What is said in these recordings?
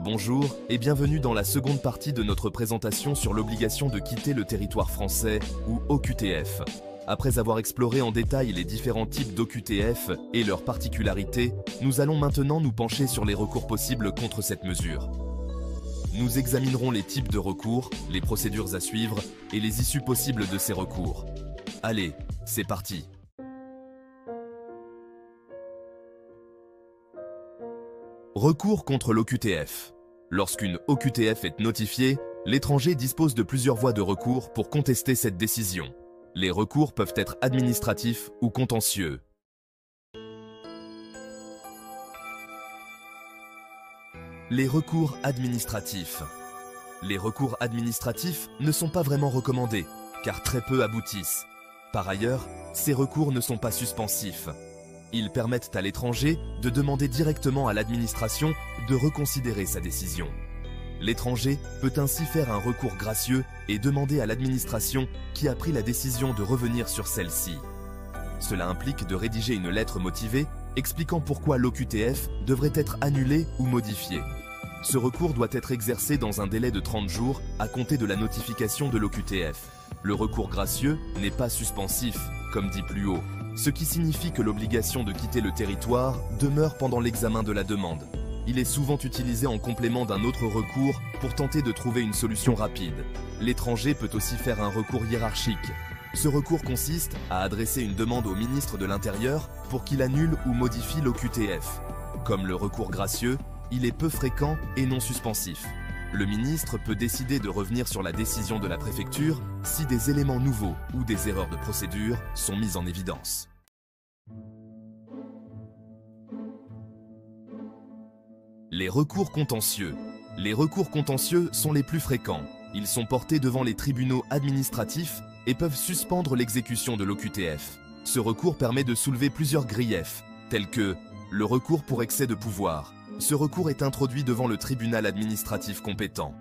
Bonjour et bienvenue dans la seconde partie de notre présentation sur l'obligation de quitter le territoire français ou OQTF. Après avoir exploré en détail les différents types d'OQTF et leurs particularités, nous allons maintenant nous pencher sur les recours possibles contre cette mesure. Nous examinerons les types de recours, les procédures à suivre et les issues possibles de ces recours. Allez, c'est parti! Recours contre l'OQTF. Lorsqu'une OQTF est notifiée, l'étranger dispose de plusieurs voies de recours pour contester cette décision. Les recours peuvent être administratifs ou contentieux. Les recours administratifs. Les recours administratifs ne sont pas vraiment recommandés, car très peu aboutissent. Par ailleurs, ces recours ne sont pas suspensifs. Ils permettent à l'étranger de demander directement à l'administration de reconsidérer sa décision. L'étranger peut ainsi faire un recours gracieux et demander à l'administration qui a pris la décision de revenir sur celle-ci. Cela implique de rédiger une lettre motivée expliquant pourquoi l'OQTF devrait être annulée ou modifiée. Ce recours doit être exercé dans un délai de 30 jours à compter de la notification de l'OQTF. Le recours gracieux n'est pas suspensif, comme dit plus haut, ce qui signifie que l'obligation de quitter le territoire demeure pendant l'examen de la demande. Il est souvent utilisé en complément d'un autre recours pour tenter de trouver une solution rapide. L'étranger peut aussi faire un recours hiérarchique. Ce recours consiste à adresser une demande au ministre de l'Intérieur pour qu'il annule ou modifie l'OQTF. Comme le recours gracieux, il est peu fréquent et non suspensif. Le ministre peut décider de revenir sur la décision de la préfecture si des éléments nouveaux ou des erreurs de procédure sont mis en évidence. Les recours contentieux. Les recours contentieux sont les plus fréquents. Ils sont portés devant les tribunaux administratifs et peuvent suspendre l'exécution de l'OQTF. Ce recours permet de soulever plusieurs griefs, tels que le recours pour excès de pouvoir. Ce recours est introduit devant le tribunal administratif compétent.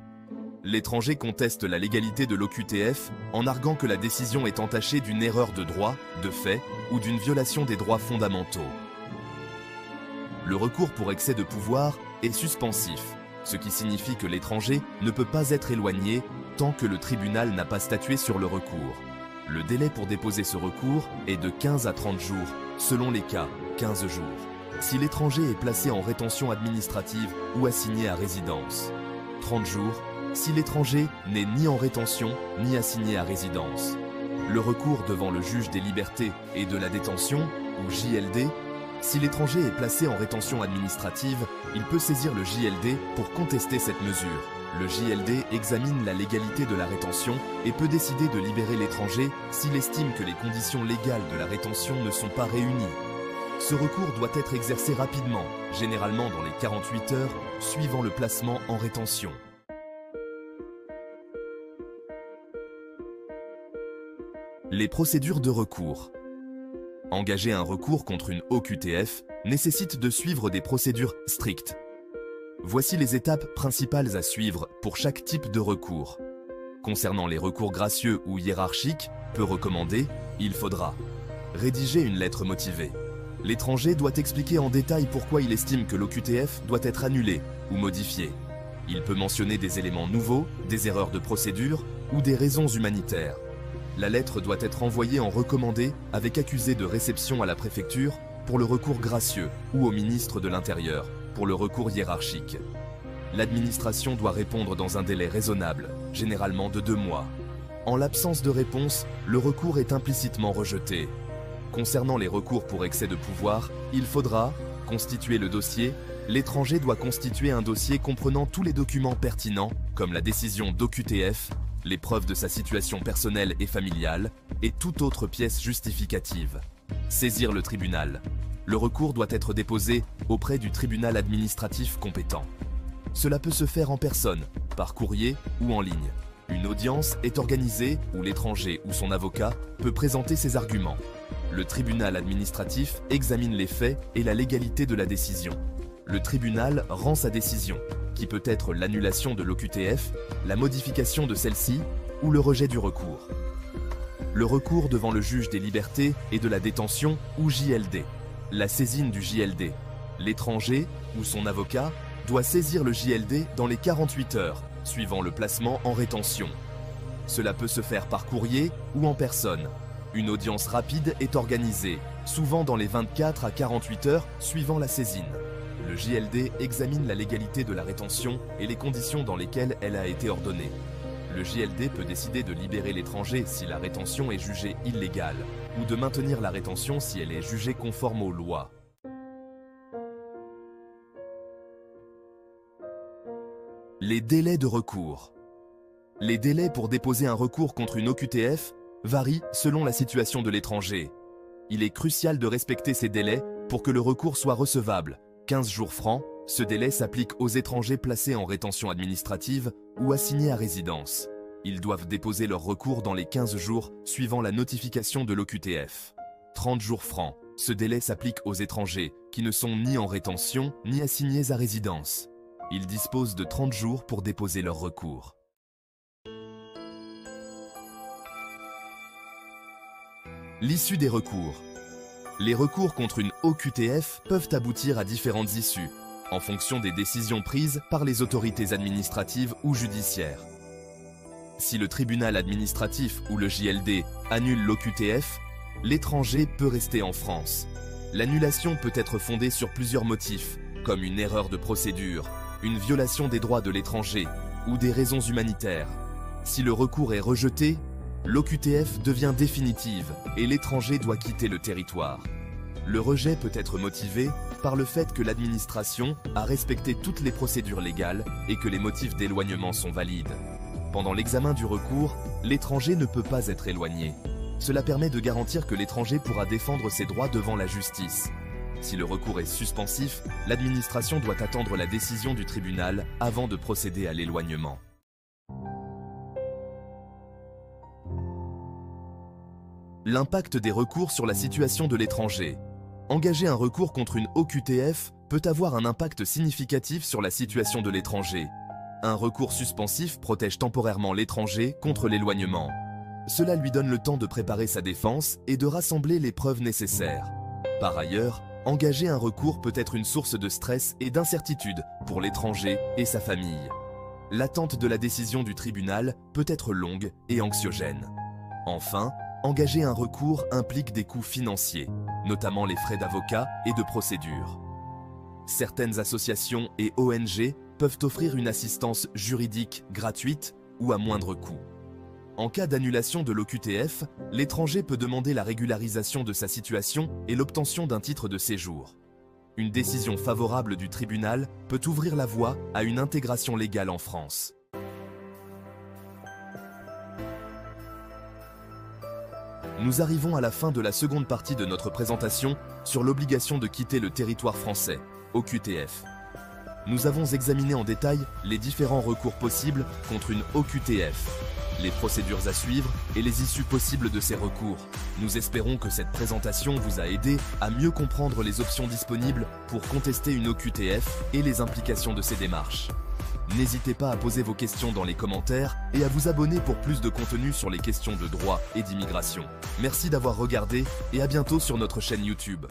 L'étranger conteste la légalité de l'OQTF en arguant que la décision est entachée d'une erreur de droit, de fait ou d'une violation des droits fondamentaux. Le recours pour excès de pouvoir est suspensif, ce qui signifie que l'étranger ne peut pas être éloigné tant que le tribunal n'a pas statué sur le recours. Le délai pour déposer ce recours est de 15 à 30 jours, selon les cas, 15 jours. Si l'étranger est placé en rétention administrative ou assigné à résidence. 30 jours, si l'étranger n'est ni en rétention ni assigné à résidence. Le recours devant le juge des libertés et de la détention, ou JLD, si l'étranger est placé en rétention administrative, il peut saisir le JLD pour contester cette mesure. Le JLD examine la légalité de la rétention et peut décider de libérer l'étranger s'il estime que les conditions légales de la rétention ne sont pas réunies. Ce recours doit être exercé rapidement, généralement dans les 48 heures suivant le placement en rétention. Les procédures de recours. Engager un recours contre une OQTF nécessite de suivre des procédures strictes. Voici les étapes principales à suivre pour chaque type de recours. Concernant les recours gracieux ou hiérarchiques, peu recommandés, il faudra rédiger une lettre motivée. L'étranger doit expliquer en détail pourquoi il estime que l'OQTF doit être annulé ou modifié. Il peut mentionner des éléments nouveaux, des erreurs de procédure ou des raisons humanitaires. La lettre doit être envoyée en recommandé avec accusé de réception à la préfecture pour le recours gracieux ou au ministre de l'Intérieur pour le recours hiérarchique. L'administration doit répondre dans un délai raisonnable, généralement de 2 mois. En l'absence de réponse, le recours est implicitement rejeté. Concernant les recours pour excès de pouvoir, il faudra constituer le dossier. L'étranger doit constituer un dossier comprenant tous les documents pertinents, comme la décision d'OQTF, les preuves de sa situation personnelle et familiale, et toute autre pièce justificative. Saisir le tribunal. Le recours doit être déposé auprès du tribunal administratif compétent. Cela peut se faire en personne, par courrier ou en ligne. Une audience est organisée où l'étranger ou son avocat peut présenter ses arguments. Le tribunal administratif examine les faits et la légalité de la décision. Le tribunal rend sa décision, qui peut être l'annulation de l'OQTF, la modification de celle-ci ou le rejet du recours. Le recours devant le juge des libertés et de la détention ou JLD. La saisine du JLD. L'étranger ou son avocat doit saisir le JLD dans les 48 heures, suivant le placement en rétention. Cela peut se faire par courrier ou en personne. Une audience rapide est organisée, souvent dans les 24 à 48 heures suivant la saisine. Le JLD examine la légalité de la rétention et les conditions dans lesquelles elle a été ordonnée. Le JLD peut décider de libérer l'étranger si la rétention est jugée illégale, ou de maintenir la rétention si elle est jugée conforme aux lois. Les délais de recours. Les délais pour déposer un recours contre une OQTF varient selon la situation de l'étranger. Il est crucial de respecter ces délais pour que le recours soit recevable. 15 jours francs, ce délai s'applique aux étrangers placés en rétention administrative ou assignés à résidence. Ils doivent déposer leur recours dans les 15 jours suivant la notification de l'OQTF. 30 jours francs, ce délai s'applique aux étrangers qui ne sont ni en rétention ni assignés à résidence. Ils disposent de 30 jours pour déposer leur recours. L'issue des recours. Les recours contre une OQTF peuvent aboutir à différentes issues, en fonction des décisions prises par les autorités administratives ou judiciaires. Si le tribunal administratif ou le JLD annule l'OQTF, l'étranger peut rester en France. L'annulation peut être fondée sur plusieurs motifs, comme une erreur de procédure, une violation des droits de l'étranger ou des raisons humanitaires. Si le recours est rejeté, l'OQTF devient définitive et l'étranger doit quitter le territoire. Le rejet peut être motivé par le fait que l'administration a respecté toutes les procédures légales et que les motifs d'éloignement sont valides. Pendant l'examen du recours, l'étranger ne peut pas être éloigné. Cela permet de garantir que l'étranger pourra défendre ses droits devant la justice. Si le recours est suspensif, l'administration doit attendre la décision du tribunal avant de procéder à l'éloignement. L'impact des recours sur la situation de l'étranger. Engager un recours contre une OQTF peut avoir un impact significatif sur la situation de l'étranger. Un recours suspensif protège temporairement l'étranger contre l'éloignement. Cela lui donne le temps de préparer sa défense et de rassembler les preuves nécessaires. Par ailleurs, engager un recours peut être une source de stress et d'incertitude pour l'étranger et sa famille. L'attente de la décision du tribunal peut être longue et anxiogène. Enfin, engager un recours implique des coûts financiers, notamment les frais d'avocat et de procédure. Certaines associations et ONG peuvent offrir une assistance juridique gratuite ou à moindre coût. En cas d'annulation de l'OQTF, l'étranger peut demander la régularisation de sa situation et l'obtention d'un titre de séjour. Une décision favorable du tribunal peut ouvrir la voie à une intégration légale en France. Nous arrivons à la fin de la seconde partie de notre présentation sur l'obligation de quitter le territoire français, OQTF. Nous avons examiné en détail les différents recours possibles contre une OQTF, les procédures à suivre et les issues possibles de ces recours. Nous espérons que cette présentation vous a aidé à mieux comprendre les options disponibles pour contester une OQTF et les implications de ces démarches. N'hésitez pas à poser vos questions dans les commentaires et à vous abonner pour plus de contenu sur les questions de droit et d'immigration. Merci d'avoir regardé et à bientôt sur notre chaîne YouTube.